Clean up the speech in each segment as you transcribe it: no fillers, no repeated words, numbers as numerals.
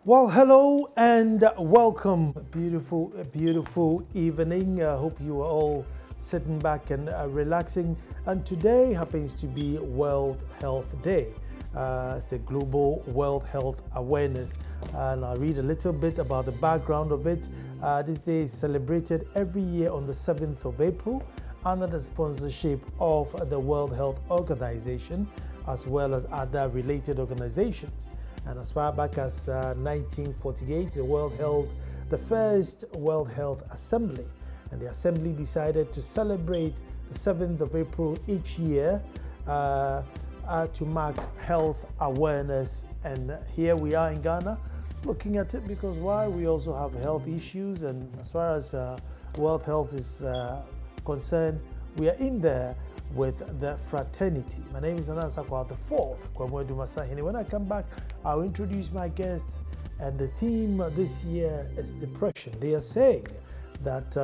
Well, hello and welcome. Beautiful evening. I hope you are all sitting back and relaxing. And today happens to be World Health Day. It's the Global World Health Awareness. And I'll read a little bit about the background of it. This day is celebrated every year on the 7th of April under the sponsorship of the World Health Organization, as well as other related organizations. And as far back as 1948, the first World Health Assembly, and the Assembly decided to celebrate the 7th of April each year to mark health awareness. And here we are in Ghana looking at it because why? We also have health issues, and as far as World Health is concerned, we are in there with the fraternity. My name is Nana Sakwa the Fourth. When I come back, I'll introduce my guests, and the theme this year is depression. They are saying that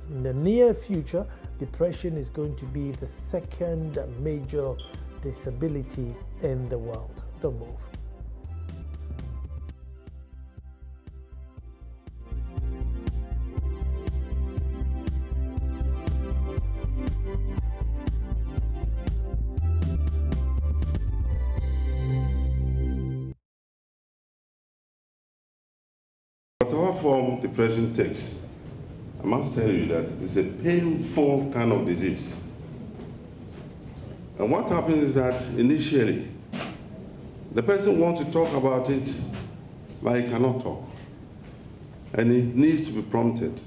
in the near future, depression is going to be the second major disability in the world. Don't move. Whatever form depression takes, I must tell you that it's a painful kind of disease. And what happens is that initially, the person wants to talk about it, but he cannot talk. And he needs to be prompted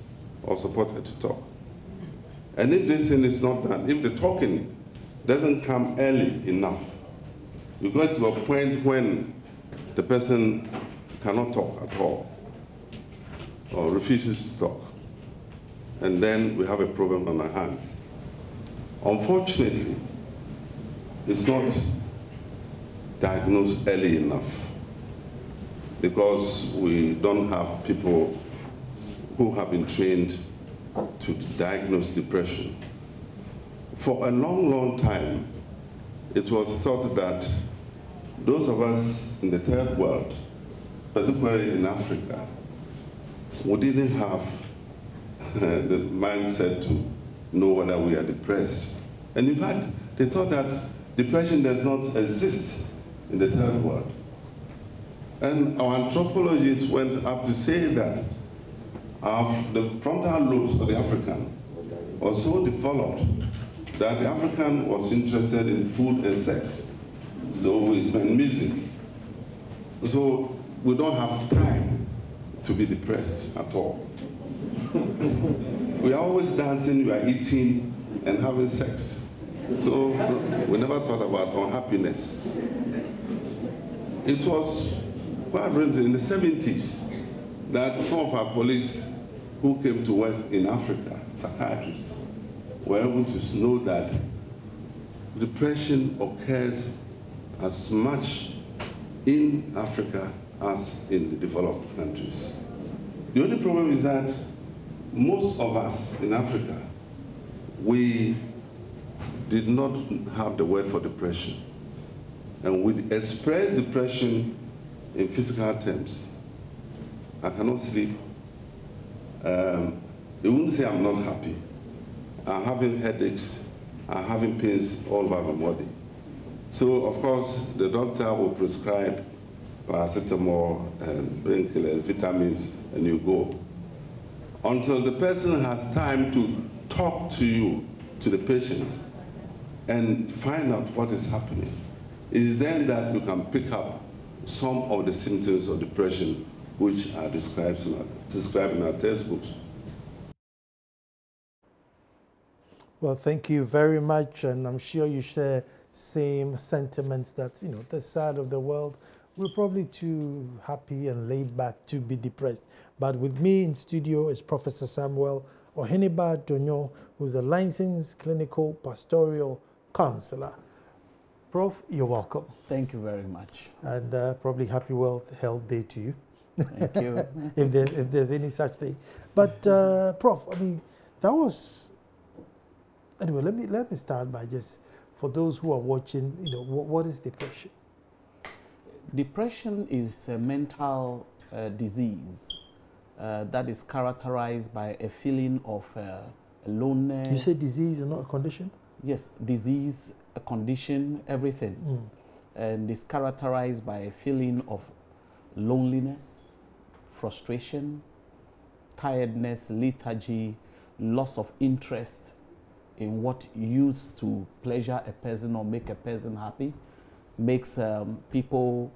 or supported to talk. And if this thing is not done, if the talking doesn't come early enough, you go to a point when the person cannot talk at all, or refuses to talk. And then we have a problem on our hands. Unfortunately, it's not diagnosed early enough because we don't have people who have been trained to diagnose depression. For a long, long time, it was thought that those of us in the third world, particularly in Africa, we didn't have the mindset to know whether we are depressed. And in fact, they thought that depression does not exist in the third world. And our anthropologists went up to say that the frontal lobes of the African were so developed that the African was interested in food and sex, and music. So we don't have time to be depressed at all. We are always dancing, we are eating and having sex. So we never thought about unhappiness. It was quite recent in the 70s that some of our colleagues who came to work in Africa, psychiatrists, were able to know that depression occurs as much in Africa as in the developed countries. The only problem is that most of us in Africa, we did not have the word for depression. And we express depression in physical terms. I cannot sleep. They wouldn't say I'm not happy. I'm having headaches. I'm having pains all over my body. So, of course, the doctor will prescribe paracetamol and painkillers, vitamins, and you go. Until the person has time to talk to you, to the patient, and find out what is happening. It is then that you can pick up some of the symptoms of depression which are described in our textbooks. Well, thank you very much, and I'm sure you share same sentiments that, this side of the world, we're probably too happy and laid back to be depressed. But with me in studio is Professor Samuel Oheniba Donyo, who's a licensed clinical pastoral counselor. Prof, you're welcome. Thank you very much. And probably happy World Health Day to you. Thank you. if there's any such thing. But Prof, I mean, that was, anyway, let me start by just, for those who are watching, what is depression? Depression is a mental disease that is characterized by a feeling of aloneness. You say disease and not a condition? Yes, disease, a condition, everything. And it's characterized by a feeling of loneliness, frustration, tiredness, lethargy, loss of interest in what used to pleasure a person or make a person happy, makes people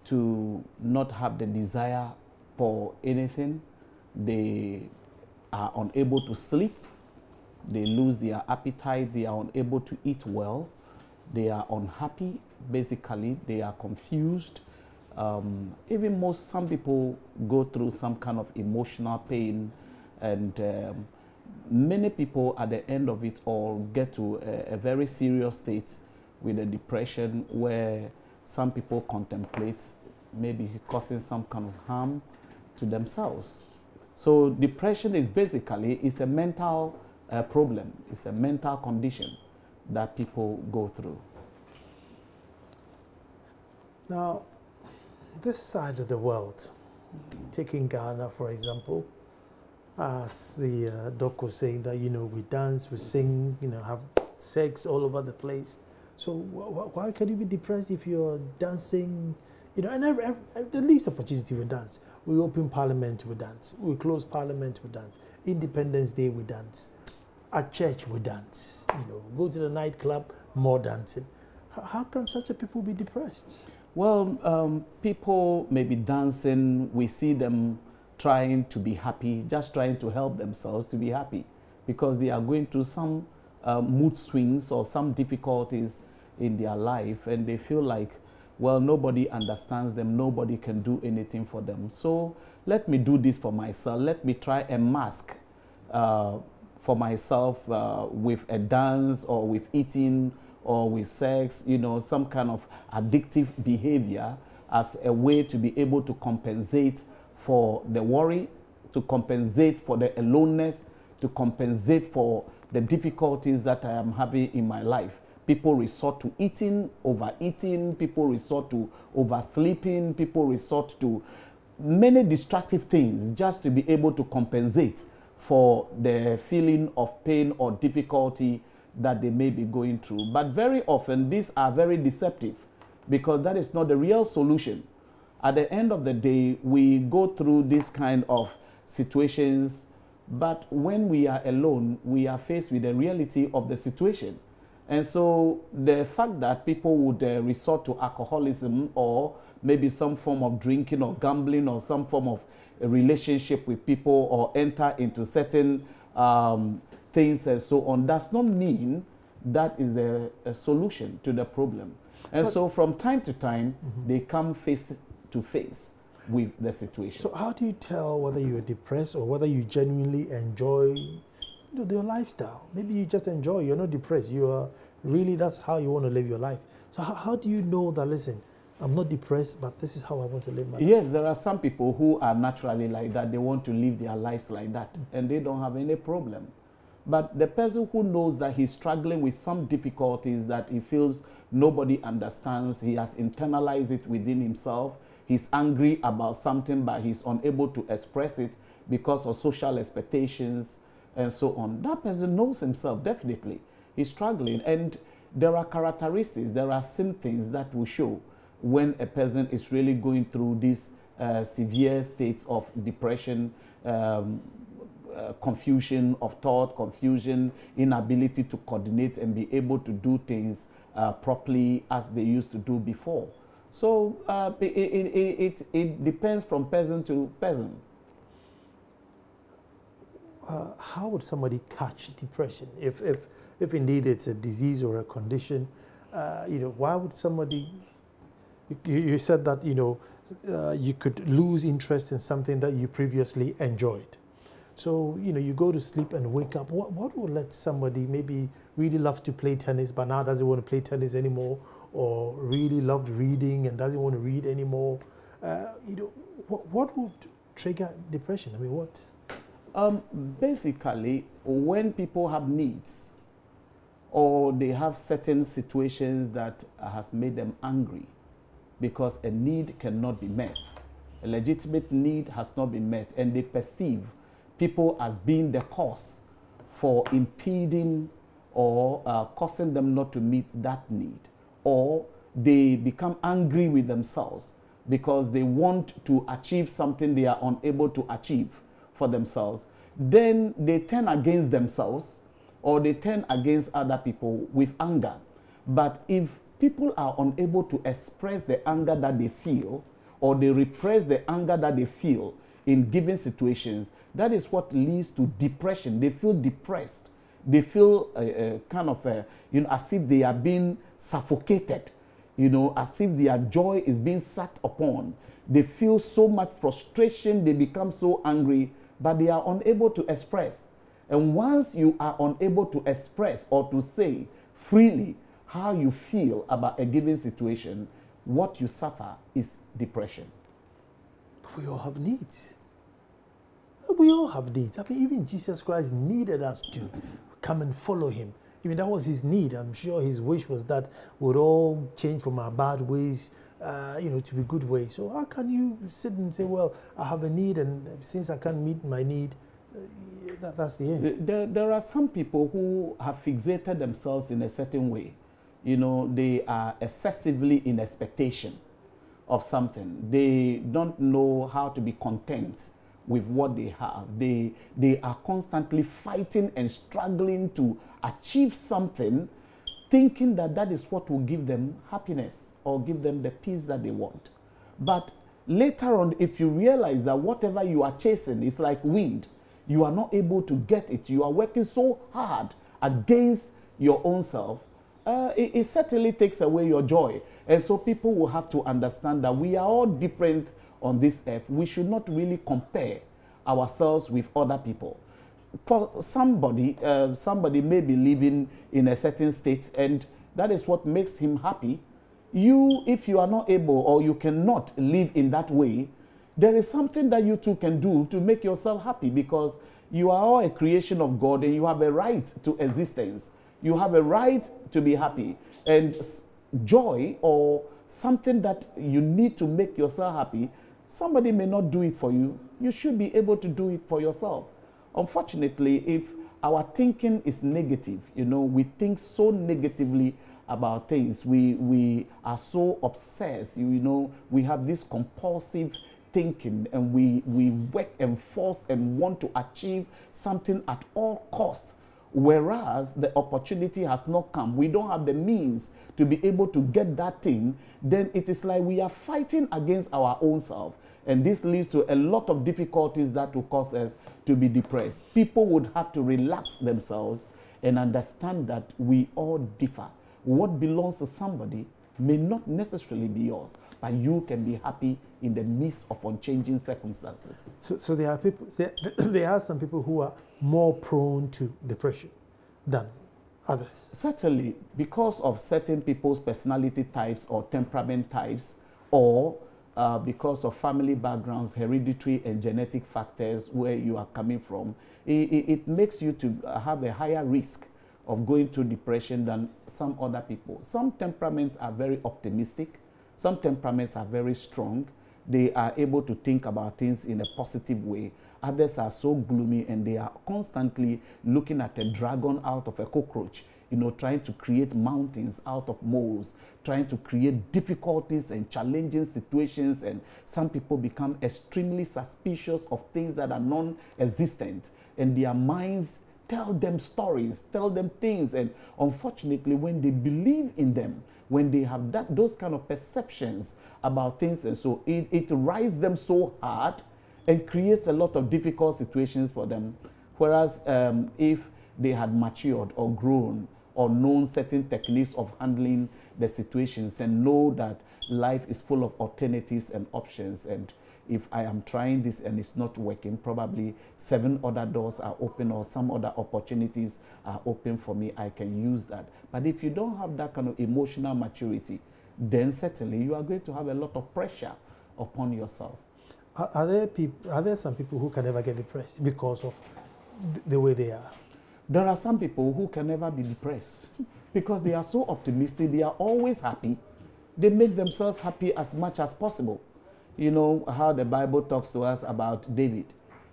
to not have the desire for anything. They are unable to sleep. They lose their appetite. They are unable to eat well. They are unhappy, basically. They are confused. Even some people go through some kind of emotional pain, and many people at the end of it all get to a very serious state with a depression, where some people contemplate maybe causing some kind of harm to themselves. So depression is basically, it's a mental problem. It's a mental condition that people go through. Now, this side of the world, taking Ghana for example, as the doc was saying, that we dance, we sing, have sex all over the place. So why can you be depressed if you're dancing? And the least opportunity we dance. We open Parliament, we dance. We close Parliament, we dance. Independence Day, we dance. At church, we dance. Go to the nightclub, more dancing. How can such a people be depressed? Well, people may be dancing. We see them trying to be happy, just trying to help themselves to be happy, because they are going through some mood swings or some difficulties in their life, and they feel like, well, nobody understands them, nobody can do anything for them. So let me do this for myself. Let me try a mask for myself with a dance, or with eating, or with sex, some kind of addictive behavior, as a way to be able to compensate for the worry, to compensate for the aloneness, to compensate for the difficulties that I am having in my life. People resort to eating, overeating, people resort to oversleeping, people resort to many destructive things just to be able to compensate for the feeling of pain or difficulty that they may be going through. But very often these are very deceptive, because that is not the real solution. At the end of the day, we go through this kind of situations, but when we are alone, we are faced with the reality of the situation. And so the fact that people would resort to alcoholism, or maybe some form of drinking or gambling, or some form of a relationship with people, or enter into certain things and so on, does not mean that is a solution to the problem. And so from time to time, they come face to face with the situation. So how do you tell whether you're depressed or whether you genuinely enjoy your lifestyle? Maybe you just enjoy, you're not depressed, you are really, that's how you want to live your life. So how do you know that, listen, I'm not depressed, but this is how I want to live my life? Yes, there are some people who are naturally like that. They want to live their lives like that, and they don't have any problem. But the person who knows that he's struggling with some difficulties that he feels nobody understands, he has internalized it within himself, he's angry about something, but he's unable to express it because of social expectations and so on. That person knows himself, definitely. He's struggling. And there are characteristics, there are symptoms that will show when a person is really going through these severe states of depression, confusion of thought, confusion, inability to coordinate and be able to do things properly as they used to do before. So it depends from person to person. How would somebody catch depression if indeed it's a disease or a condition? Why would somebody? You said that you could lose interest in something that you previously enjoyed. So you go to sleep and wake up. What would let somebody maybe really love to play tennis but now doesn't want to play tennis anymore, or really loved reading and doesn't want to read anymore? What would trigger depression? I mean, what? Basically, when people have needs, or they have certain situations that has made them angry because a need cannot be met, a legitimate need has not been met, and they perceive people as being the cause for impeding or causing them not to meet that need, or they become angry with themselves because they want to achieve something they are unable to achieve for themselves, then they turn against themselves or they turn against other people with anger. But if people are unable to express the anger that they feel, or they repress the anger that they feel in given situations, that is what leads to depression. They feel depressed. They feel kind of, as if they are being suffocated, as if their joy is being sat upon. They feel so much frustration, they become so angry, but they are unable to express. And once you are unable to express or to say freely how you feel about a given situation, what you suffer is depression. We all have needs. We all have needs. I mean, even Jesus Christ needed us to come and follow him. Even that was his need. I'm sure his wish was that we'd all change from our bad ways, to be good ways. So how can you sit and say, well, I have a need, and since I can't meet my need, that's the end? There are some people who have fixated themselves in a certain way. They are excessively in expectation of something. They don't know how to be content with what they have. They are constantly fighting and struggling to achieve something, thinking that that is what will give them happiness or give them the peace that they want. But later on, if you realize that whatever you are chasing is like wind, you are not able to get it, you are working so hard against your own self, it certainly takes away your joy. And so people will have to understand that we are all different on this earth. We should not really compare ourselves with other people. For somebody may be living in a certain state, and that is what makes him happy. You, if you are not able or you cannot live in that way, there is something that you too can do to make yourself happy, because you are all a creation of God and you have a right to existence. You have a right to be happy. And joy, or something that you need to make yourself happy, somebody may not do it for you. You should be able to do it for yourself. Unfortunately, if our thinking is negative, we think so negatively about things. We are so obsessed, we have this compulsive thinking, and we work and force and want to achieve something at all costs. Whereas the opportunity has not come, we don't have the means to be able to get that thing, then it is like we are fighting against our own self. And this leads to a lot of difficulties that will cause us to be depressed. People would have to relax themselves and understand that we all differ. What belongs to somebody may not necessarily be yours, but you can be happy in the midst of unchanging circumstances. So there are people, there are some people who are more prone to depression than others. Certainly, because of certain people's personality types or temperament types, or because of family backgrounds, hereditary and genetic factors where you are coming from, it makes you to have a higher risk of going through depression than some other people. Some temperaments are very optimistic. Some temperaments are very strong. They are able to think about things in a positive way. Others are so gloomy, and they are constantly looking at a dragon out of a cockroach, trying to create mountains out of moles, trying to create difficulties and challenging situations. And some people become extremely suspicious of things that are non-existent, and their minds tell them stories, tell them things. And unfortunately, when they believe in them, when they have those kind of perceptions about things, and so it rides them so hard and creates a lot of difficult situations for them. Whereas if they had matured or grown or known certain techniques of handling the situations, and know that life is full of alternatives and options, and if I am trying this and it's not working, probably 7 other doors are open, or some other opportunities are open for me, I can use that. But if you don't have that kind of emotional maturity, then certainly you are going to have a lot of pressure upon yourself. Are there some people who can never get depressed because of the way they are? There are some people who can never be depressed because they are so optimistic, they are always happy. They make themselves happy as much as possible. You know how the Bible talks to us about David,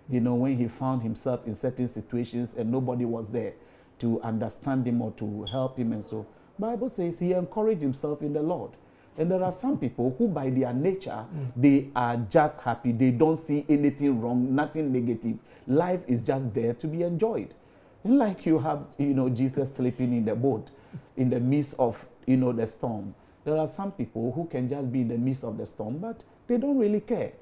you know, when he found himself in certain situations and nobody was there to understand him or to help him. And so Bible says he encouraged himself in the Lord. And there are some people who by their nature, they are just happy. They don't see anything wrong, nothing negative. Life is just there to be enjoyed. Like you have, you know, Jesus sleeping in the boat in the midst of, you know, the storm. There are some people who can just be in the midst of the storm, but they don't really care.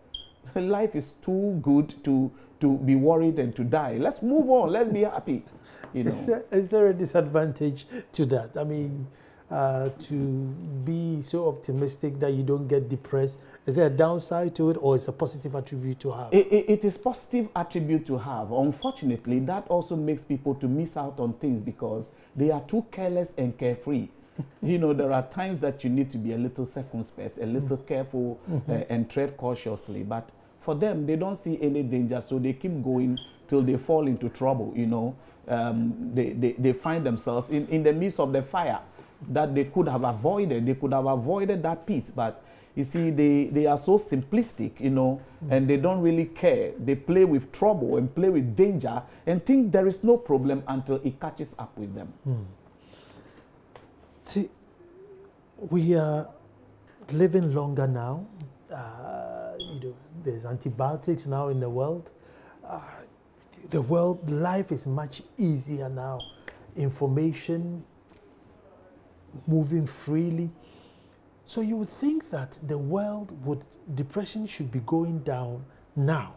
Life is too good to be worried and to die. Let's move on. Let's be happy. You know. Is there a disadvantage to that? I mean, to be so optimistic that you don't get depressed, is there a downside to it, or is it a positive attribute to have? It is positive attribute to have. Unfortunately, that also makes people to miss out on things because they are too careless and carefree. You know, there are times that you need to be a little circumspect, a little careful, and tread cautiously. But for them, they don't see any danger, so they keep going till they fall into trouble, you know. They find themselves in the midst of the fire that they could have avoided. They could have avoided that pit, but you see, they are so simplistic, you know, and they don't really care. They play with trouble and play with danger and think there is no problem until it catches up with them. See, we are living longer now. You know, there's antibiotics now in the world. Life is much easier now. Information moving freely. So you would think that depression should be going down now.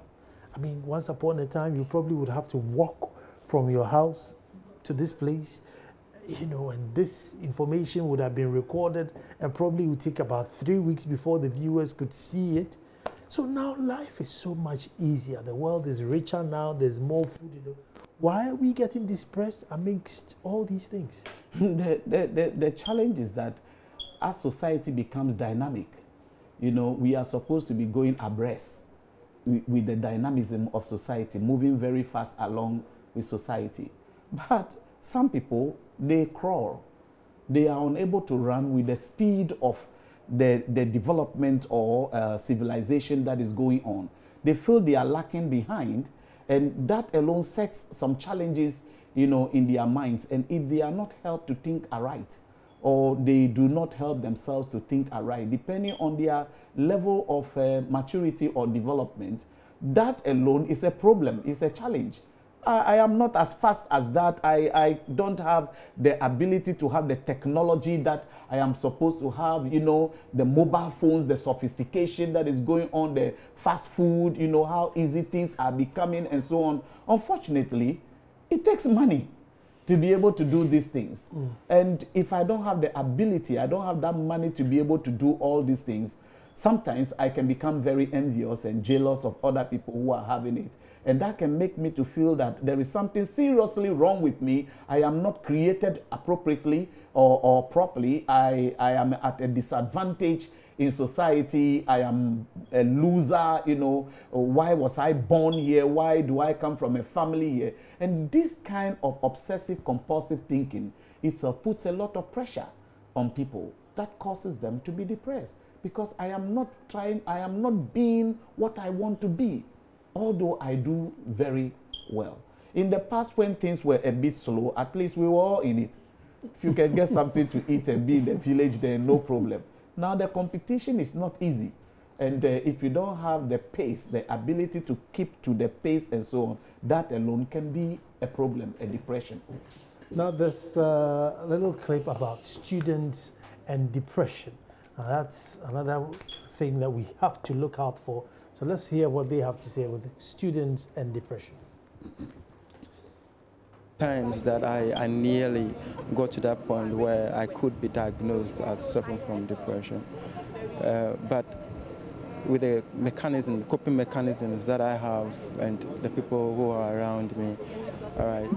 I mean, once upon a time, you probably would have to walk from your house to this place, you know, and this information would have been recorded and probably would take about 3 weeks before the viewers could see it. So now life is so much easier. The world is richer now. There's more food. You know. Why are we getting depressed amidst all these things? The challenge is that as society becomes dynamic, you know, we are supposed to be going abreast with the dynamism of society, moving very fast along with society. But some people, they crawl. They are unable to run with the speed of the development or civilization that is going on. They feel they are lacking behind, and that alone sets some challenges, you know, in their minds. And if they are not helped to think aright, or they do not help themselves to think aright, depending on their level of maturity or development, that alone is a problem, is a challenge. I am not as fast as that. I don't have the ability to have the technology that I am supposed to have, you know, the mobile phones, the sophistication that is going on, the fast food, you know, how easy things are becoming and so on. Unfortunately, it takes money to be able to do these things. And if I don't have the ability, I don't have that money to be able to do all these things, sometimes I can become very envious and jealous of other people who are having it. And that can make me to feel that there is something seriously wrong with me. I am not created appropriately or properly. I am at a disadvantage in society. I am a loser, you know. Why was I born here? Why do I come from a family here? And this kind of obsessive compulsive thinking, it puts a lot of pressure on people that causes them to be depressed, because I am not being what I want to be, although I do very well. In the past, when things were a bit slow, at least we were all in it. If you can get something to eat and be in the village, then no problem. Now the competition is not easy. And if you don't have the pace, the ability to keep to the pace and so on, that alone can be a problem, a depression. Now there's a little clip about students and depression. That's another thing that we have to look out for. So let's hear what they have to say with students and depression. Times that I nearly got to that point where I could be diagnosed as suffering from depression. But with the mechanism, the coping mechanisms that I have and the people who are around me, all right,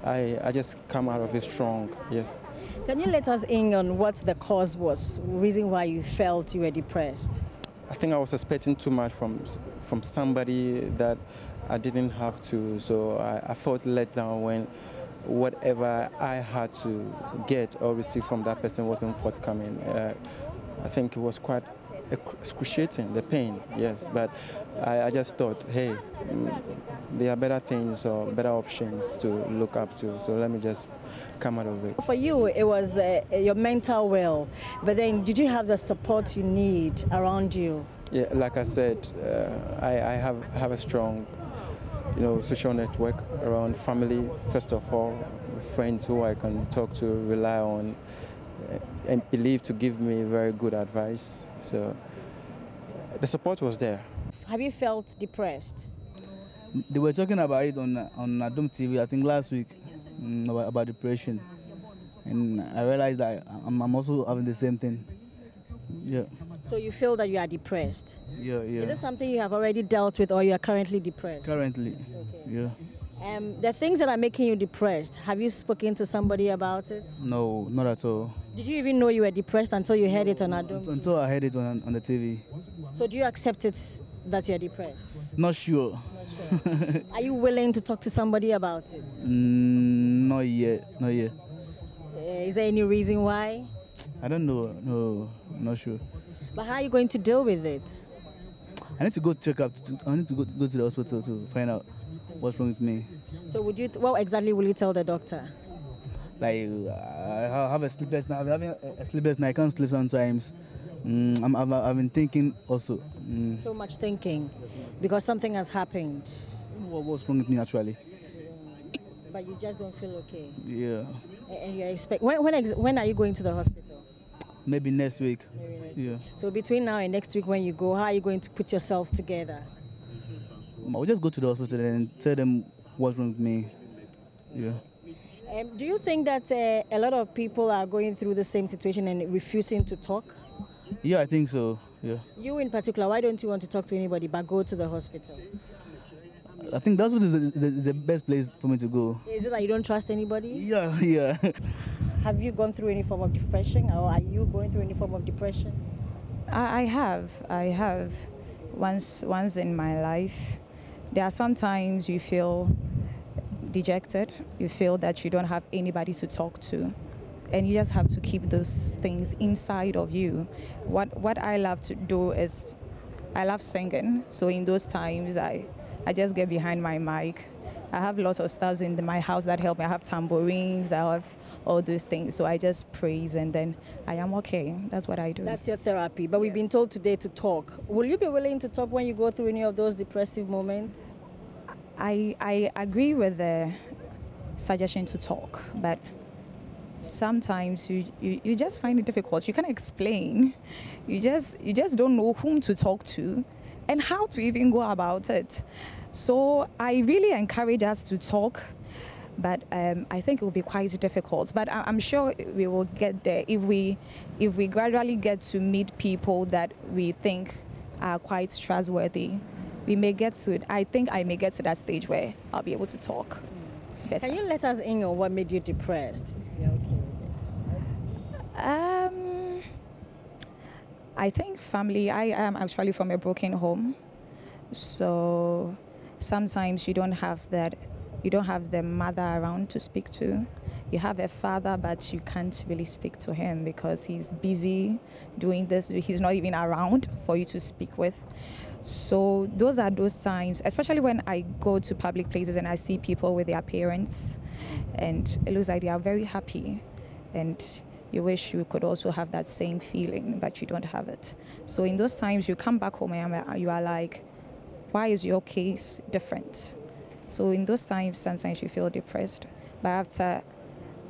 I just come out of it strong, yes. Can you let us in on what the cause was, reason why you felt you were depressed? I think I was expecting too much from somebody that I didn't have to, so I felt let down when whatever I had to get or receive from that person wasn't forthcoming. I think it was quite excruciating, the pain, yes. But I just thought, hey, there are better things or better options to look up to, so let me just come out of it. For you, it was your mental well, but then did you have the support you need around you? Yeah, like I said, I have a strong, social network around family, first of all, friends who I can talk to, rely on, and believe to give me very good advice. So the support was there. Have you felt depressed? They were talking about it on Adom TV, I think last week, about depression. And I realized that I'm also having the same thing. Yeah. So you feel that you are depressed? Yeah. Is it something you have already dealt with or you are currently depressed? Currently, okay. Yeah. The things that are making you depressed, have you spoken to somebody about it? No, not at all. Did you even know you were depressed until you heard it on Adom? Until I heard it on the TV. So do you accept it that you're depressed? Not sure. Are you willing to talk to somebody about it? Not yet. Is there any reason why? I don't know. No, not sure. But how are you going to deal with it? I need to go check up. I need to go to the hospital to find out what's wrong with me. So what exactly will you tell the doctor? Like I have a sleepless night. I'm having a sleepless night. I can't sleep sometimes. I've been thinking also. So much thinking because something has happened. What's wrong with me actually? But you just don't feel okay. Yeah. And you expect when are you going to the hospital? Maybe next week. Maybe next week. So between now and next week when you go, how are you going to put yourself together? I'll just go to the hospital and tell them what's wrong with me. Yeah. Do you think that a lot of people are going through the same situation and refusing to talk? Yeah, I think so. Yeah. You in particular, why don't you want to talk to anybody but go to the hospital? I think that's what is the best place for me to go. Is it that you don't trust anybody? Yeah. Have you gone through any form of depression, or are you going through any form of depression? I have. Once in my life. There are sometimes you feel dejected. You feel that you don't have anybody to talk to. And you just have to keep those things inside of you. What I love to do is, I love singing. So in those times, I just get behind my mic. I have lots of stuff in my house that help me. I have tambourines, I have all those things. So I just praise and then I am okay. That's what I do. That's your therapy. But we've been told today to talk. Will you be willing to talk when you go through any of those depressive moments? I agree with the suggestion to talk, but sometimes you just find it difficult. You can't explain. You just don't know whom to talk to and how to even go about it. So I really encourage us to talk, but I think it will be quite difficult. But I'm sure we will get there if we gradually get to meet people that we think are quite trustworthy. We may get to it. I think I may get to that stage where I'll be able to talk better. Can you let us in on what made you depressed? Yeah, okay. I think family. I am actually from a broken home, so sometimes you don't have that. You don't have the mother around to speak to. You have a father, but you can't really speak to him because he's busy doing this. He's not even around for you to speak with. So those are those times, especially when I go to public places and I see people with their parents, and it looks like they are very happy, and you wish you could also have that same feeling, but you don't have it. So in those times, you come back home and you are like, why is your case different? So in those times, sometimes you feel depressed. But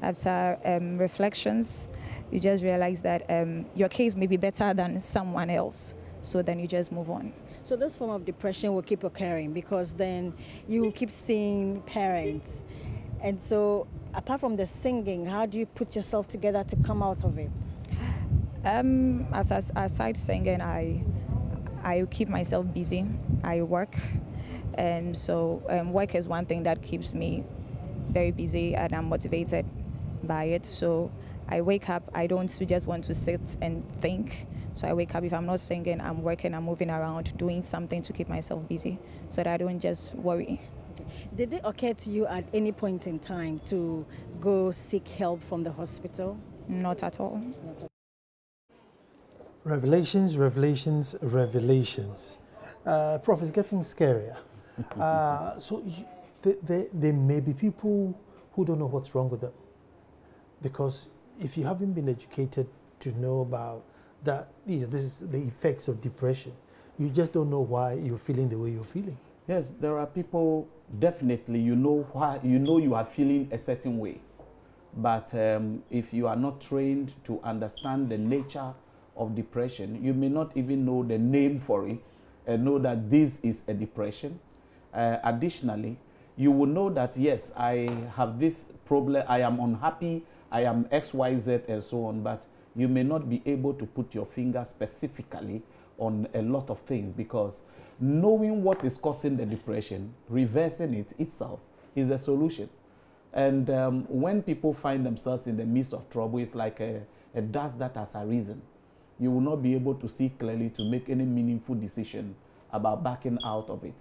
after reflections, you just realize that your case may be better than someone else. So then you just move on. So this form of depression will keep occurring because then you keep seeing parents. And so apart from the singing, how do you put yourself together to come out of it? Aside singing, I keep myself busy. I work. And so work is one thing that keeps me very busy and I'm motivated by it. So I wake up, I don't just want to sit and think. So I wake up, if I'm not singing, I'm working, I'm moving around, doing something to keep myself busy so that I don't just worry. Did it occur to you at any point in time to go seek help from the hospital? Not at all. Revelations, revelations, revelations. Prof, it's getting scarier. There may be people who don't know what's wrong with them. Because if you haven't been educated to know about that, this is the effects of depression, you just don't know why you're feeling the way you're feeling. Yes, there are people, definitely, you know why, you are feeling a certain way. But if you are not trained to understand the nature of depression, you may not even know the name for it and know that this is a depression. Additionally, you will know that, yes, I have this problem, I am unhappy, I am XYZ and so on, but you may not be able to put your finger specifically on a lot of things, because knowing what is causing the depression, reversing it itself is the solution. And when people find themselves in the midst of trouble, it's like a dust that has arisen. You will not be able to see clearly to make any meaningful decision about backing out of it.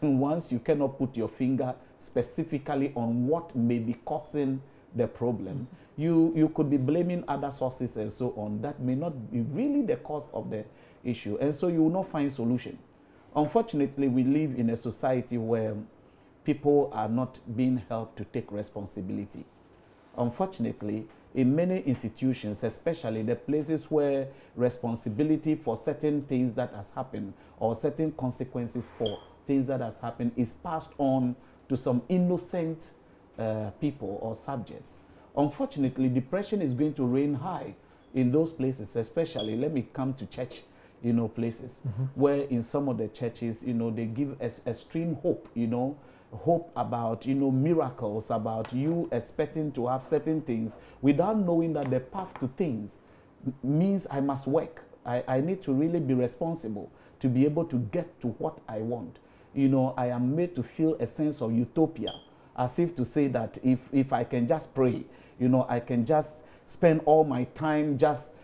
And once you cannot put your finger specifically on what may be causing the problem, you could be blaming other sources and so on. That may not be really the cause of the issue. And so you will not find solution. Unfortunately, we live in a society where people are not being helped to take responsibility. Unfortunately, in many institutions, especially the places where responsibility for certain things that has happened or certain consequences for things that has happened is passed on to some innocent people or subjects. Unfortunately, depression is going to reign high in those places, especially, let me come to church, places where in some of the churches, they give extreme hope, hope about, miracles, about you expecting to have certain things without knowing that the path to things means I must work. I need to really be responsible to be able to get to what I want. I am made to feel a sense of utopia, as if to say that if I can just pray, I can just spend all my time just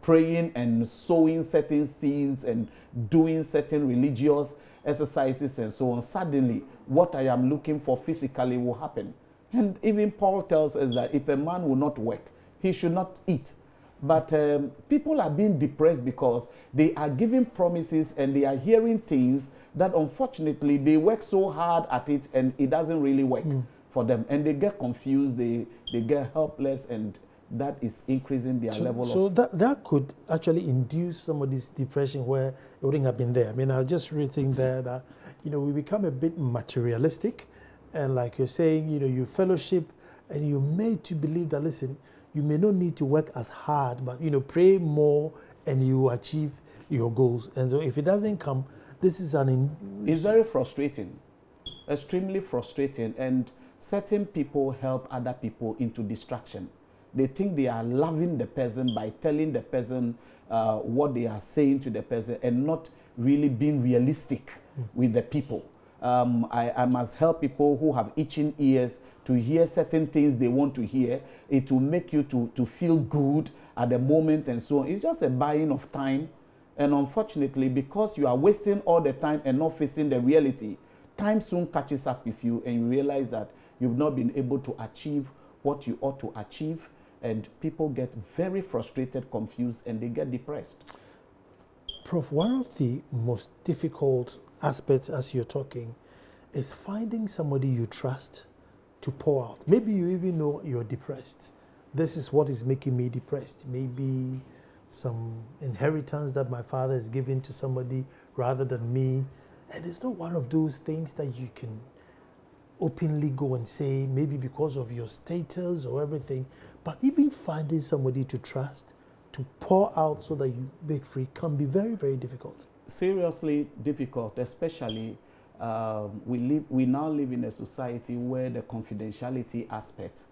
praying and sowing certain seeds and doing certain religious exercises and so on, suddenly what I am looking for physically will happen. And even Paul tells us that if a man will not work, he should not eat. But people are being depressed because they are giving promises and they are hearing things that unfortunately they work so hard at it and it doesn't really work for them. And they get confused, they get helpless, and that is increasing their level of... So that could actually induce some of this depression where it wouldn't have been there. I mean, I was just reading there that, we become a bit materialistic. And like you're saying, you fellowship and you're made to believe that, listen, you may not need to work as hard, but, pray more and you achieve your goals. And so if it doesn't come, this is It's very frustrating, extremely frustrating. And certain people help other people into distraction. They think they are loving the person by telling the person what they are saying to the person and not really being realistic with the people. I must help people who have itching ears to hear certain things they want to hear. It will make you to feel good at the moment and so on. It's just a buying of time. And unfortunately, because you are wasting all the time and not facing the reality, time soon catches up with you and you realize that you've not been able to achieve what you ought to achieve. And people get very frustrated, confused, and they get depressed. Prof, one of the most difficult aspects as you're talking is finding somebody you trust to pour out. Maybe you even know you're depressed. This is what is making me depressed. Maybe some inheritance that my father is giving to somebody rather than me. And it's not one of those things that you can openly go and say, maybe because of your status or everything, but even finding somebody to trust, to pour out so that you break free can be very, very difficult. Seriously difficult, especially we now live in a society where the confidentiality aspect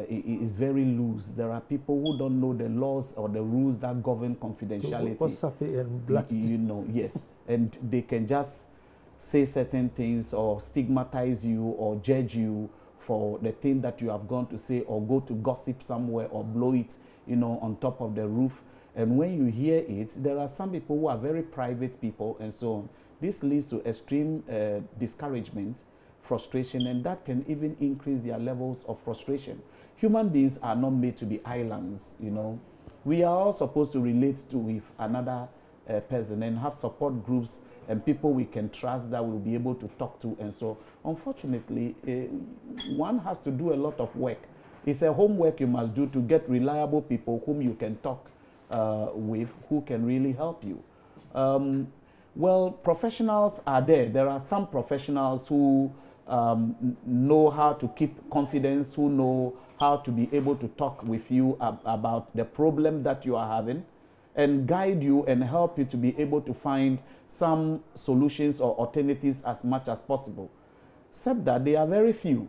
is very loose. There are people who don't know the laws or the rules that govern confidentiality. What's up and blast? Yes. And they can just say certain things or stigmatize you or judge you for the thing that you have gone to say, or go to gossip somewhere or blow it, on top of the roof. And when you hear it, there are some people who are very private people and so on. This leads to extreme discouragement, frustration, and that can even increase their levels of frustration. Human beings are not made to be islands, We are all supposed to relate to with another person and have support groups and people we can trust that we'll be able to talk to. And so, unfortunately, one has to do a lot of work. It's a homework you must do to get reliable people whom you can talk with, who can really help you. Well, professionals are there. There are some professionals who know how to keep confidence, who know how to be able to talk with you about the problem that you are having and guide you and help you to be able to find some solutions or alternatives as much as possible. Except that they are very few,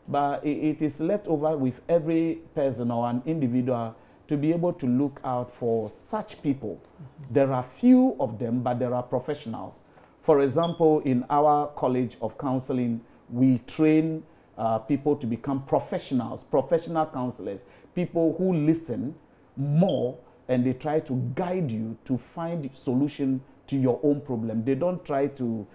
but it is left over with every person or an individual to be able to look out for such people. There are few of them, but there are professionals. For example, in our College of Counseling, we train people to become professionals, professional counselors, people who listen more and they try to guide you to find solution to your own problem. They don't try to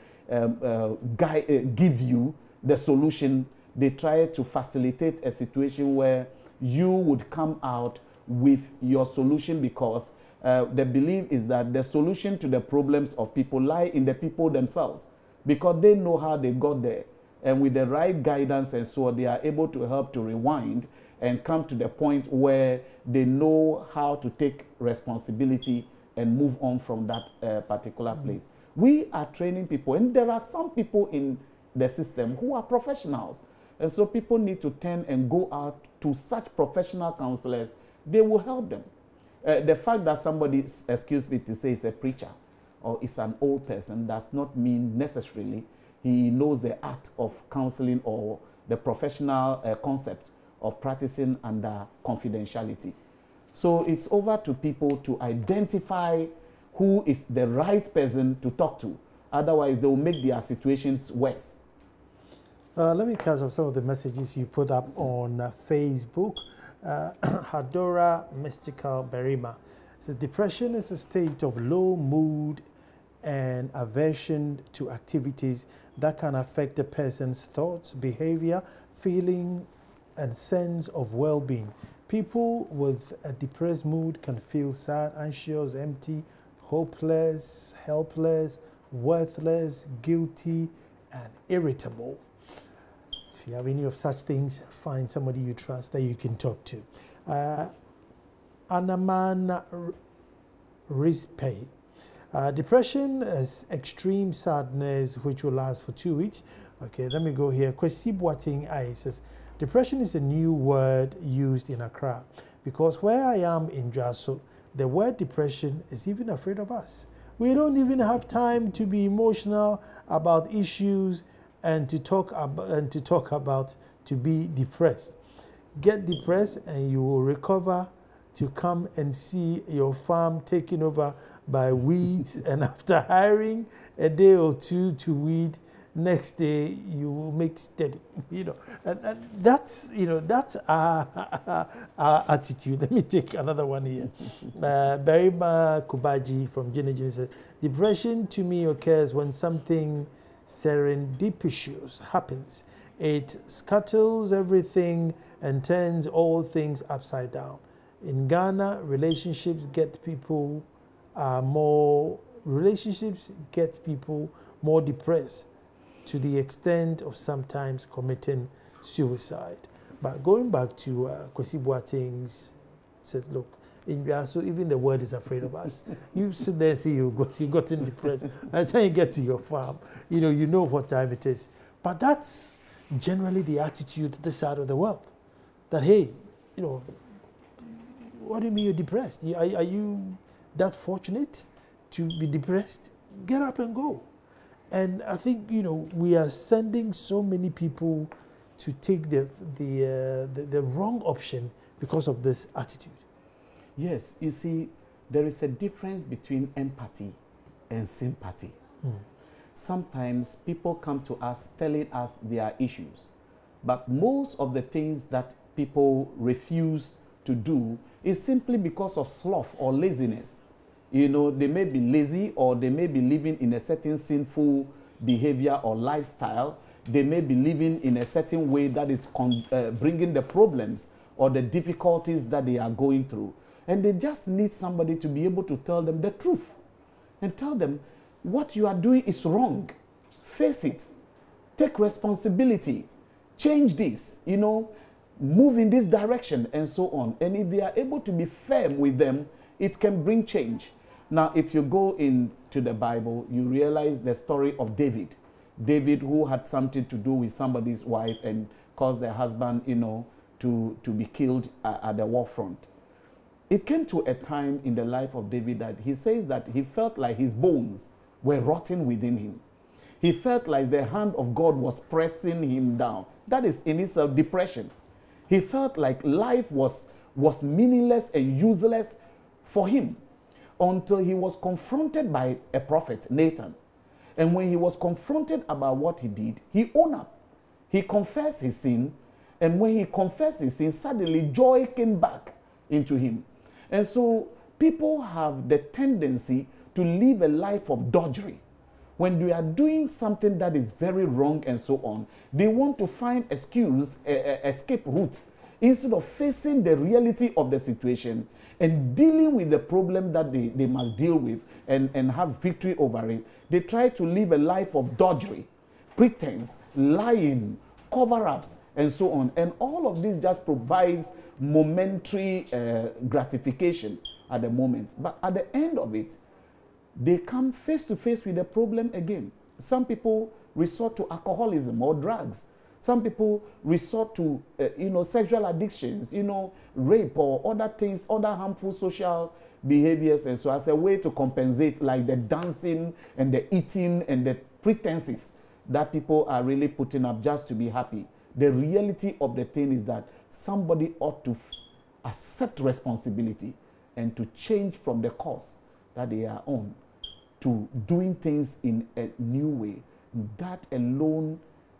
give you the solution. They try to facilitate a situation where you would come out with your solution, because the belief is that the solution to the problems of people lie in the people themselves, because they know how they got there. And with the right guidance and so on, they are able to help to rewind and come to the point where they know how to take responsibility and move on from that particular place. We are training people, and there are some people in the system who are professionals. And so people need to turn and go out to such professional counselors. They will help them. The fact that somebody, excuse me to say, is a preacher or is an old person does not mean necessarily he knows the art of counseling or the professional concept of practicing under confidentiality. So it's over to people to identify who is the right person to talk to. Otherwise, they will make their situations worse. Let me catch up some of the messages you put up on Facebook. Hadora Mystical Berima says, depression is a state of low mood and aversion to activities that can affect a person's thoughts, behavior, feeling, and sense of well-being. People with a depressed mood can feel sad, anxious, empty, hopeless, helpless, worthless, guilty, and irritable. If you have any of such things, find somebody you trust that you can talk to. Anaman Rizpe. Depression is extreme sadness which will last for 2 weeks. Okay, let me go here. Kwesi Boating Ai says, depression is a new word used in Accra, because where I am in Jaso, the word depression is even afraid of us. We don't even have time to be emotional about issues and to talk about to be depressed. Get depressed and you will recover to come and see your farm taken over by weeds, and after hiring a day or two to weed, next day you will make steady, and that's our attitude. Let me take another one here. Berima Kubaji from Jinijin says, depression to me occurs when something serendipitous happens. It scatters everything and turns all things upside down. In Ghana, relationships get people more depressed, to the extent of sometimes committing suicide. But going back to Kwesi Boating's says, look, in Biaso, even the word is afraid of us. You sit there and see you gotten depressed. By the time you get to your farm, you know what time it is. But that's generally the attitude this side of the world. That, hey, what do you mean you're depressed? Are you that fortunate to be depressed? Get up and go. And I think, we are sending so many people to take the wrong option because of this attitude. Yes, you see, there is a difference between empathy and sympathy. Sometimes people come to us telling us their issues, but most of the things that people refuse to do is simply because of sloth or laziness. They may be lazy, or they may be living in a certain sinful behavior or lifestyle. They may be living in a certain way that is bringing the problems or the difficulties that they are going through. And they just need somebody to be able to tell them the truth and tell them what you are doing is wrong. Face it. Take responsibility. Change this, you know, move in this direction and so on. And if they are able to be firm with them, it can bring change. Now, if you go into the Bible, you realize the story of David. David, who had something to do with somebody's wife and caused their husband, you know, to be killed at the war front. It came to a time in the life of David that he says that he felt like his bones were rotting within him. He felt like the hand of God was pressing him down. That is in itself depression. He felt like life was meaningless and useless for him until he was confronted by a prophet, Nathan. And when he was confronted about what he did, he owned up. He confessed his sin. And when he confessed his sin, suddenly joy came back into him. And so people have the tendency to live a life of dodgery. When they are doing something that is very wrong and so on, they want to find escape route instead of facing the reality of the situation and dealing with the problem that they must deal with and have victory over it. They try to live a life of dodgery, pretense, lying, cover-ups, and so on. And all of this just provides momentary gratification at the moment. But at the end of it, they come face to face with the problem again. Some people resort to alcoholism or drugs. Some people resort to, sexual addictions, rape or other things, other harmful social behaviors. And so as a way to compensate, like the dancing and the eating and the pretenses that people are really putting up just to be happy. The reality of the thing is that somebody ought to accept responsibility and to change from the course that they are on to doing things in a new way. That alone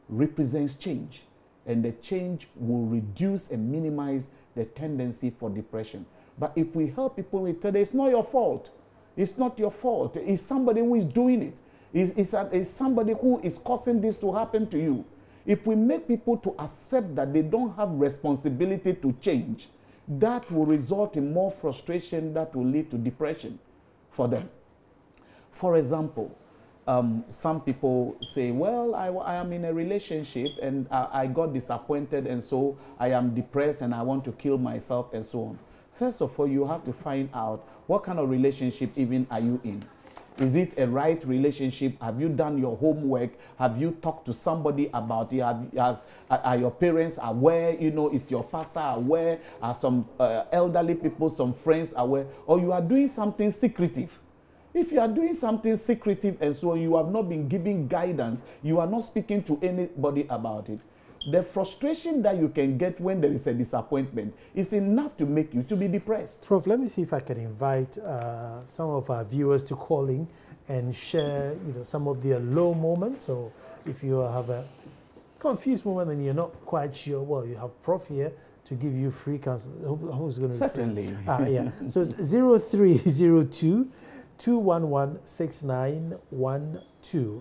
represents change, and the change will reduce and minimize the tendency for depression. But if we help people, we tell them it's not your fault. It's not your fault. It's somebody who is doing it. It's somebody who is causing this to happen to you. If we make people to accept that they don't have responsibility to change, that will result in more frustration that will lead to depression for them. For example, some people say, well, I am in a relationship and I got disappointed and so I am depressed and I want to kill myself and so on. First of all, you have to find out what kind of relationship even are you in. Is it a right relationship? Have you done your homework? Have you talked to somebody about it? Are your parents aware? Is your pastor aware? Are some elderly people, some friends aware? Or you are doing something secretive? If you are doing something secretive and so you have not been giving guidance, you are not speaking to anybody about it, the frustration that you can get when there is a disappointment is enough to make you to be depressed. Prof, let me see if I can invite some of our viewers to call in and share some of their low moments. So if you have a confused moment and you're not quite sure, well, you have Prof here to give you free counsel. Who's going to Certainly. Yeah. So it's 0302 211 6912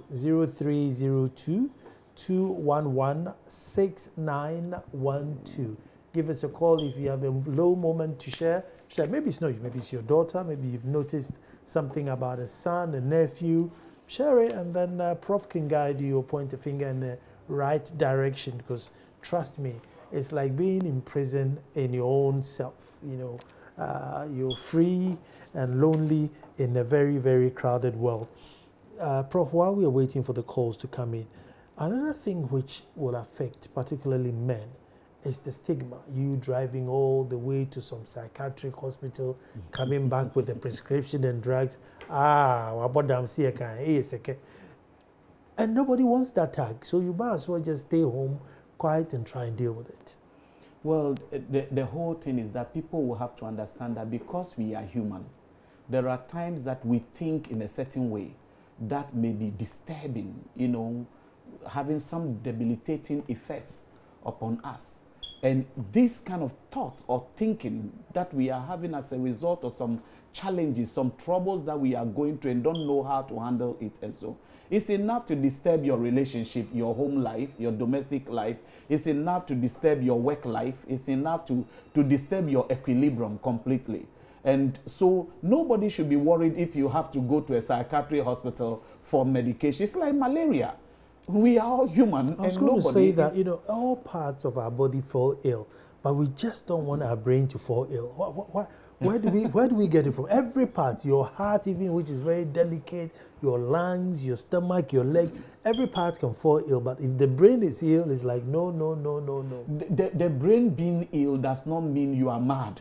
0302 211 6912. Give us a call if you have a low moment to share. Maybe it's not you, maybe it's your daughter, maybe you've noticed something about a son, a nephew. Share it, and then Prof can guide you or point a finger in the right direction, because trust me, it's like being in prison in your own self. You're free and lonely in a very, very crowded world. Prof, while we are waiting for the calls to come in, another thing which will affect particularly men is the stigma. You driving all the way to some psychiatric hospital, coming back with a prescription and drugs. And nobody wants that tag. So you might as well just stay home, quiet, and try and deal with it. Well, the whole thing is that people will have to understand that because we are human, there are times that we think in a certain way that may be disturbing, having some debilitating effects upon us. And this kind of thoughts or thinking that we are having as a result of some challenges, some troubles that we are going through and don't know how to handle it and so, it's enough to disturb your relationship, your home life, your domestic life. It's enough to disturb your work life. It's enough to disturb your equilibrium completely. And so nobody should be worried if you have to go to a psychiatric hospital for medication. It's like malaria. We are all human. I was going to say that, you know, all parts of our body fall ill, but we just don't want our brain to fall ill. Where do we get it from? Every part, your heart even, which is very delicate, your lungs, your stomach, your leg, every part can fall ill. But if the brain is ill, it's like, no. The brain being ill does not mean you are mad.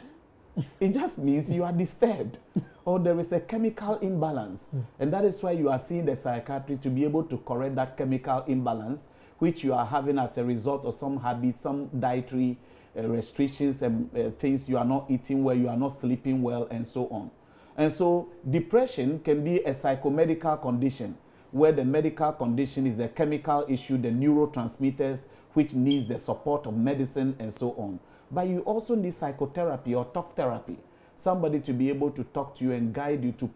It just means you are disturbed or there is a chemical imbalance. And that is why you are seeing the psychiatrist to be able to correct that chemical imbalance, which you are having as a result of some habits, some dietary restrictions and things you are not eating well, you are not sleeping well, and so on. And so depression can be a psychomedical condition where the medical condition is a chemical issue, the neurotransmitters, which needs the support of medicine and so on. But you also need psychotherapy or talk therapy, somebody to be able to talk to you and guide you to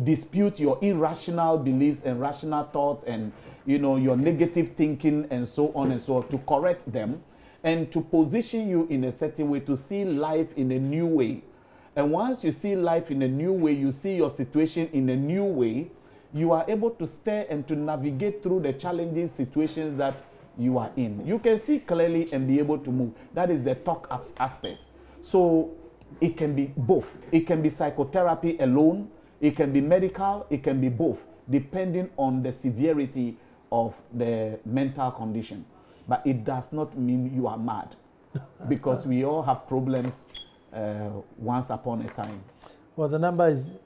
dispute your irrational beliefs and rational thoughts and, you know, your negative thinking and so on and so on, to correct them and to position you in a certain way, to see life in a new way. And once you see life in a new way, you see your situation in a new way, you are able to stay and to navigate through the challenging situations that you are in. You can see clearly and be able to move. That is the talk aspect. So it can be both. It can be psychotherapy alone. It can be medical. It can be both, depending on the severity of the mental condition. But it does not mean you are mad, because we all have problems once upon a time. Well, the number is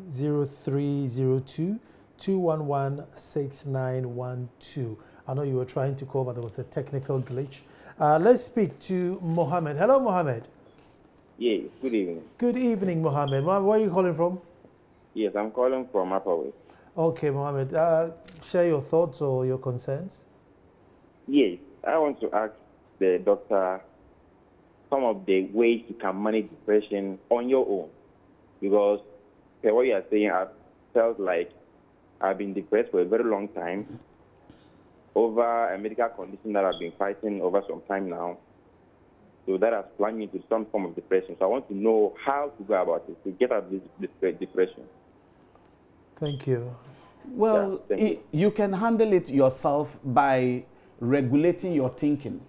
0302 211 6912. I know you were trying to call, but there was a technical glitch. Let's speak to Mohammed. Hello, Mohammed. Yes, good evening. Good evening, Mohammed. Where are you calling from? Yes, I'm calling from Upper West. Okay, Mohammed. Share your thoughts or your concerns. Yes, I want to ask the doctor some of the ways you can manage depression on your own. Because what you are saying, I felt like I've been depressed for a very long time over a medical condition that I've been fighting over some time now. So that has plunged me into some form of depression. So I want to know how to go about it, to get out of this depression. Thank you. Well, yeah, you can handle it yourself by regulating your thinking.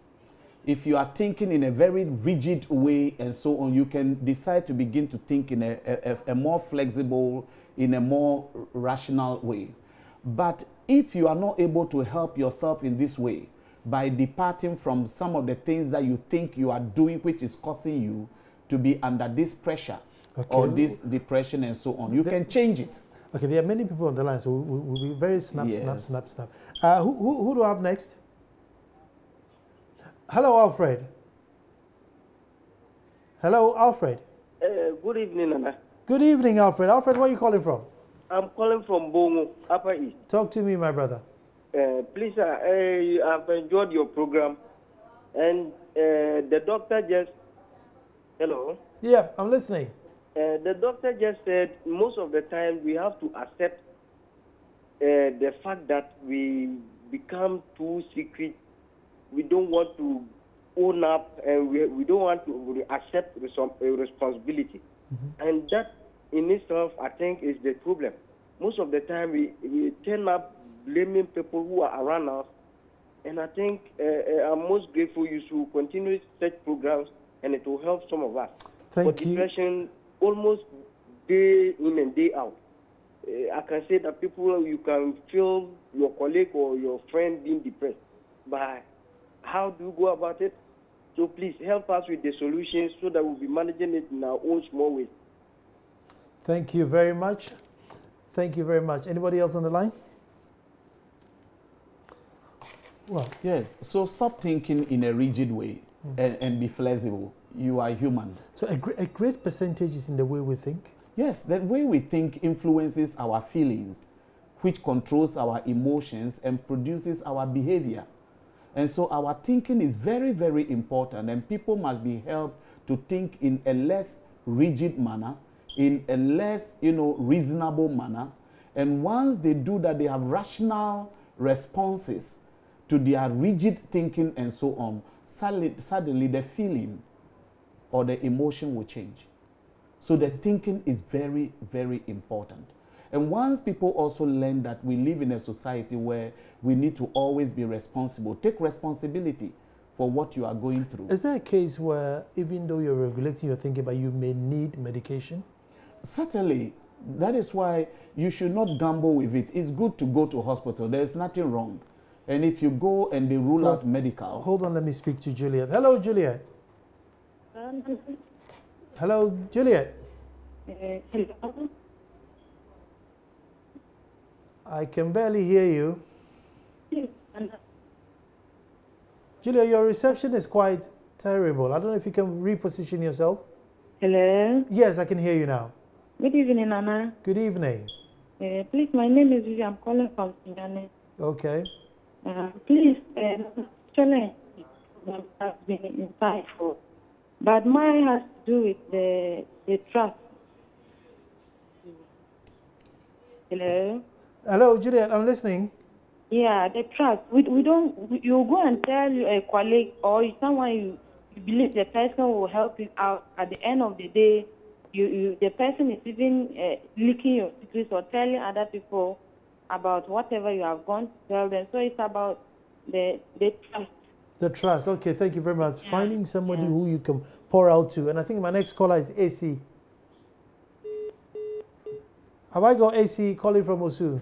If you are thinking in a very rigid way and so on, you can decide to begin to think in a more flexible, in a more rational way. But if you are not able to help yourself in this way, by departing from some of the things that you think you are doing, which is causing you to be under this pressure or this depression and so on, you can change it. Okay, there are many people on the line, so we'll be very snap. Who do I have next? Hello, Alfred. Hello, Alfred. Good evening, Nana. Good evening, Alfred. Alfred, where are you calling from? I'm calling from Bongo, Upper East. Talk to me, my brother. Please, I've enjoyed your program. And the doctor just... Hello? Yeah, I'm listening. The doctor just said most of the time we have to accept the fact that we become too secret. We don't want to own up, and we don't want to accept responsibility. Mm-hmm. And that in itself, I think, is the problem. Most of the time, we turn up blaming people who are around us. And I think I'm most grateful you should continue such programs, and it will help some of us. Thank For you. depression, almost day in and day out. I can say that people, you can feel your colleague or your friend being depressed. But how do you go about it? So please help us with the solutions so that we'll be managing it in our own small way. Thank you very much. Thank you very much. Anybody else on the line? Well, yes. So stop thinking in a rigid way and be flexible. You are human. So a great percentage is in the way we think? Yes, the way we think influences our feelings, which controls our emotions and produces our behavior. And so our thinking is very, very important, and people must be helped to think in a less rigid manner, in a less, reasonable manner. And once they do that, they have rational responses to their rigid thinking and so on. Suddenly the feeling or the emotion will change. So the thinking is very, very important. And once people also learn that we live in a society where we need to always be responsible, take responsibility for what you are going through. Is there a case where even though you're regulating your thinking, but you may need medication? Certainly. That is why you should not gamble with it. It's good to go to hospital. There's nothing wrong. And if you go and they rule out medical. Hold on, let me speak to Juliet. Hello, Juliet. Hello, Juliet. Hello. I can barely hear you. Julia, your reception is quite terrible. I don't know if you can reposition yourself. Hello. Yes, I can hear you now. Good evening, Anna. Good evening. Please, my name is Vivi. I'm calling from Sinyane. Okay. Please, actually, has been insightful, but mine has to do with the trust. Hello. Hello, Juliet. I'm listening. Yeah, the trust. We don't. You go and tell a colleague or someone you believe the person will help you out. At the end of the day, the person is even leaking your secrets or telling other people about whatever you have gone to tell them. So it's about the trust. The trust. Okay, thank you very much. Yeah. Finding somebody who you can pour out to. And I think my next caller is AC. Have I got AC calling from Osu?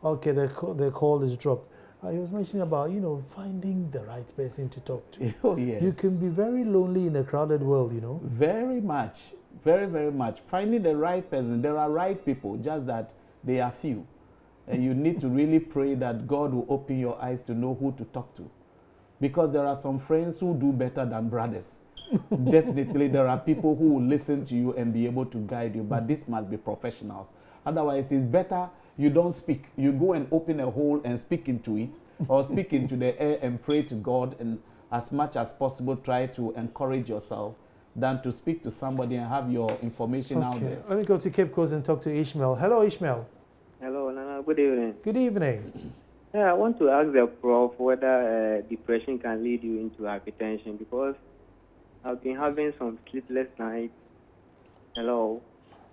Okay, the call is dropped. I was mentioning about, finding the right person to talk to. Oh, yes. You can be very lonely in a crowded world, Very much. Very, very much. Finding the right person. There are right people, just that they are few. And you need to really pray that God will open your eyes to know who to talk to. Because there are some friends who do better than brothers. Definitely, there are people who will listen to you and be able to guide you. But this must be professionals. Otherwise, it's better you don't speak. You go and open a hole and speak into it, or speak into the air and pray to God, and as much as possible try to encourage yourself than to speak to somebody and have your information out there. Let me go to Cape Coast and talk to Ishmael. Hello, Ishmael. Hello, Nana. Good evening. Good evening. Yeah, I want to ask the prof whether depression can lead you into hypertension, because I've been having some sleepless nights. Hello.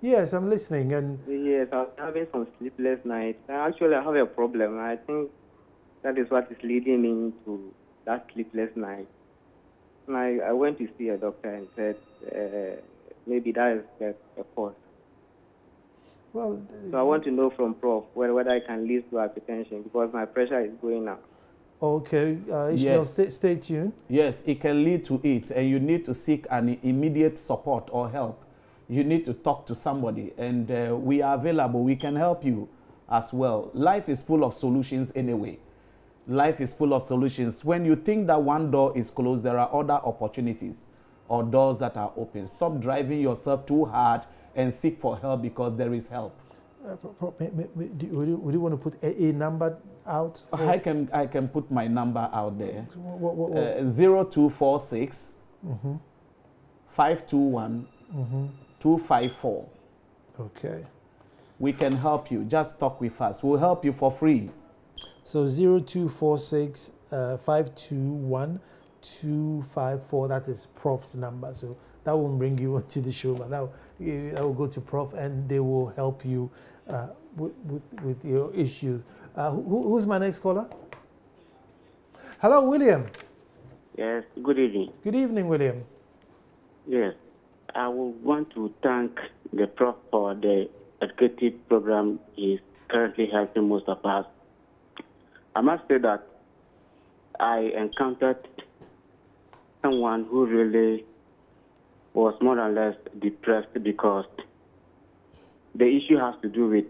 Yes, I'm listening. And yes, I'm having some sleepless nights. Actually, I have a problem. I think that is what is leading me into that sleepless night. And I went to see a doctor and said maybe that is a cause. Well, so I want to know from Prof whether I can lead to hypertension, because my pressure is going up. Okay, Ishmael, stay tuned. Yes, it can lead to it, and you need to seek an immediate support or help. You need to talk to somebody, and we are available. We can help you as well. Life is full of solutions anyway. Life is full of solutions. When you think that one door is closed, there are other opportunities or doors that are open. Stop driving yourself too hard and seek for help, because there is help. Would you want to put a number out? I can put my number out there. 0246 521 254. Okay. We can help you. Just talk with us. We'll help you for free. So 0246 521 254. That is Prof's number. So that won't bring you onto the show, but that will go to Prof, and they will help you with your issues. Who's my next caller? Hello, William. Yes, good evening. Good evening, William. Yes, I would want to thank the Prof for the educative program he's currently helping most of us. I must say that I encountered someone who really was more or less depressed, because the issue has to do with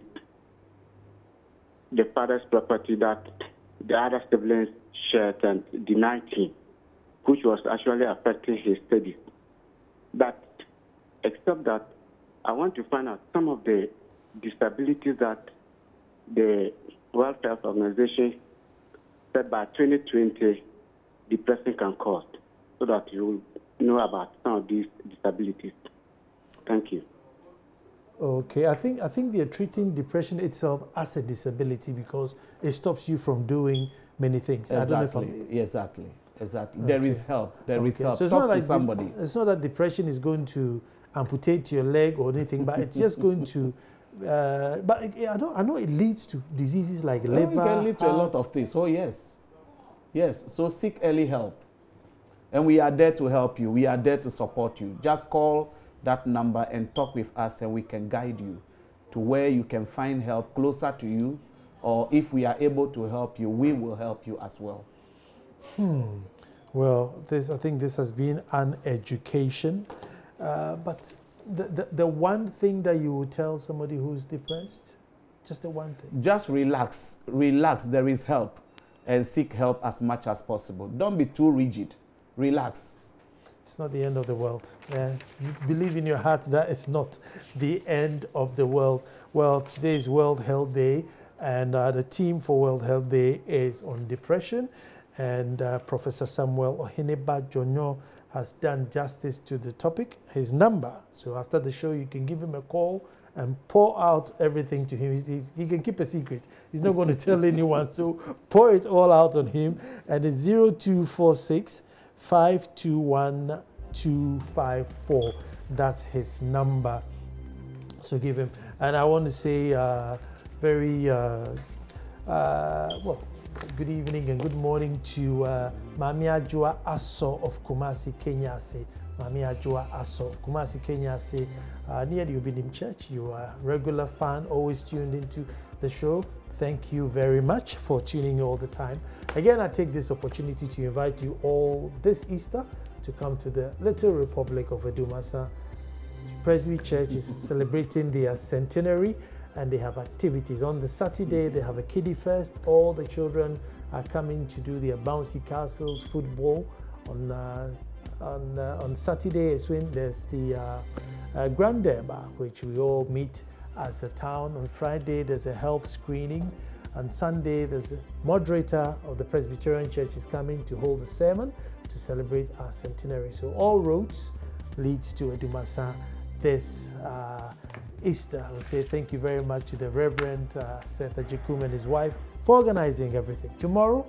the father's property that the other siblings shared and denied him, which was actually affecting his studies. But except that, I want to find out some of the disabilities that the World Health Organization said by 2020 depression can cause, so that you will know about some of these disabilities. Thank you. Okay, I think they're treating depression itself as a disability, because it stops you from doing many things. Exactly. Exactly. Okay. There is help. There is help. So it's Talk not like to somebody. It's not that depression is going to amputate your leg or anything, but it's just going to. But I know it leads to diseases like liver. It can lead to a lot of things. Oh yes, yes. So seek early help, and we are there to help you. We are there to support you. Just call that number and talk with us, and we can guide you to where you can find help closer to you, or if we are able to help you, we will help you as well. Well, I think this has been an education, but the one thing that you would tell somebody who's depressed, just the one thing. Just relax, relax, there is help, and seek help as much as possible. Don't be too rigid, relax. It's not the end of the world. You believe in your heart that it's not the end of the world. Well, today is World Health Day, and the theme for World Health Day is on depression. And Professor Samuel Oheneba Jonyo has done justice to the topic. His number, so after the show, you can give him a call and pour out everything to him. He can keep a secret. He's not going to tell anyone, so pour it all out on him. And it's 0246 521 254. That's his number. So give him. And I want to say well, good evening and good morning to Mami Ajua Aso of Kumasi, Kenya. Mami Ajua Aso of Kumasi, Kenya. Near the Ubinim Church. You are a regular fan, always tuned into the show. Thank you very much for tuning in all the time. Again, I take this opportunity to invite you all this Easter to come to the Little Republic of Edumasa. Presby Church is celebrating their centenary, and they have activities. On the Saturday, they have a kiddie fest. All the children are coming to do their bouncy castles, football. On Saturday is when there's the Grand Derby, which we all meet as a town. On Friday, there's a health screening. On Sunday, there's a moderator of the Presbyterian Church is coming to hold a sermon to celebrate our centenary. So all roads leads to Edumasa this Easter. I will say thank you very much to the Reverend Seth Ajikum and his wife for organizing everything. Tomorrow,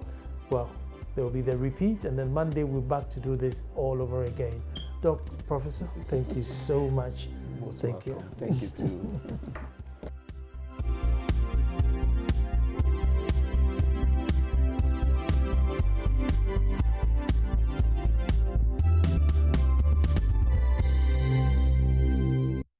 well, there will be the repeat, and then Monday we're back to do this all over again. Professor, thank you so much. Most thank welcome. you. Thank you too.